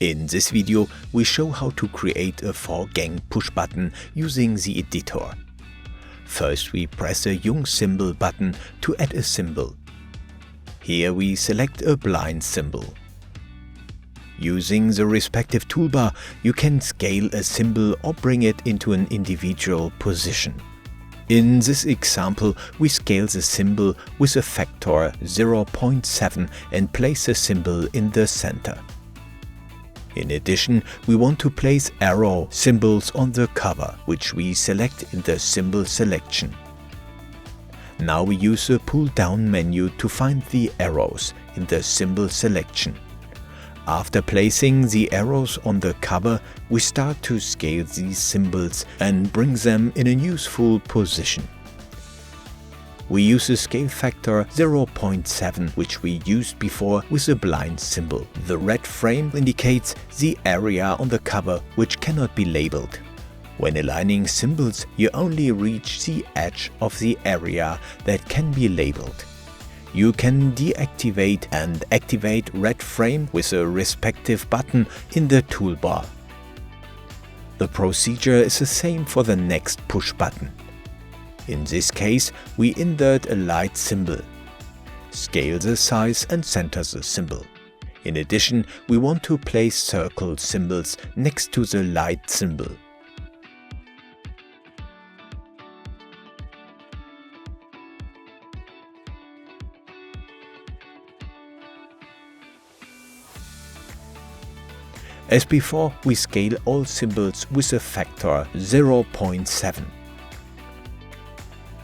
In this video, we show how to create a for-gang push button using the editor. First, we press a JUNG symbol button to add a symbol. Here we select a blind symbol. Using the respective toolbar, you can scale a symbol or bring it into an individual position. In this example, we scale the symbol with a factor 0.7 and place the symbol in the center. In addition, we want to place arrow symbols on the cover, which we select in the symbol selection. Now we use the pull-down menu to find the arrows in the symbol selection. After placing the arrows on the cover, we start to scale these symbols and bring them in a useful position. We use a scale factor 0.7, which we used before with a blind symbol. The red frame indicates the area on the cover which cannot be labeled. When aligning symbols, you only reach the edge of the area that can be labeled. You can deactivate and activate red frame with a respective button in the toolbar. The procedure is the same for the next push button. In this case, we insert a light symbol, scale the size and center the symbol. In addition, we want to place circle symbols next to the light symbol. As before, we scale all symbols with a factor 0.7.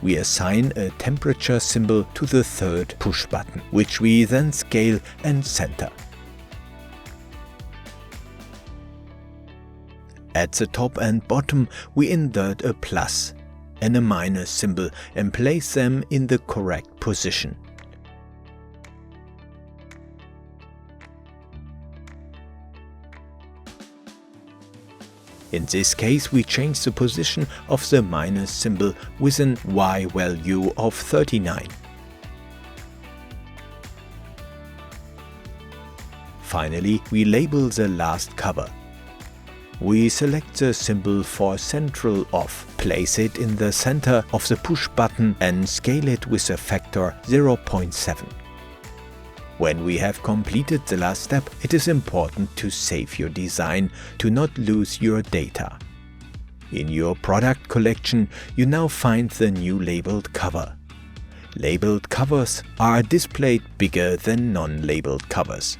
We assign a temperature symbol to the third push button, which we then scale and center. At the top and bottom, we insert a plus and a minus symbol and place them in the correct position. In this case, we change the position of the minus symbol with an Y value of 39. Finally, we label the last cover. We select the symbol for central off, place it in the center of the push button and scale it with a factor 0.7. When we have completed the last step, it is important to save your design to not lose your data. In your product collection, you now find the new labeled cover. Labeled covers are displayed bigger than non-labeled covers.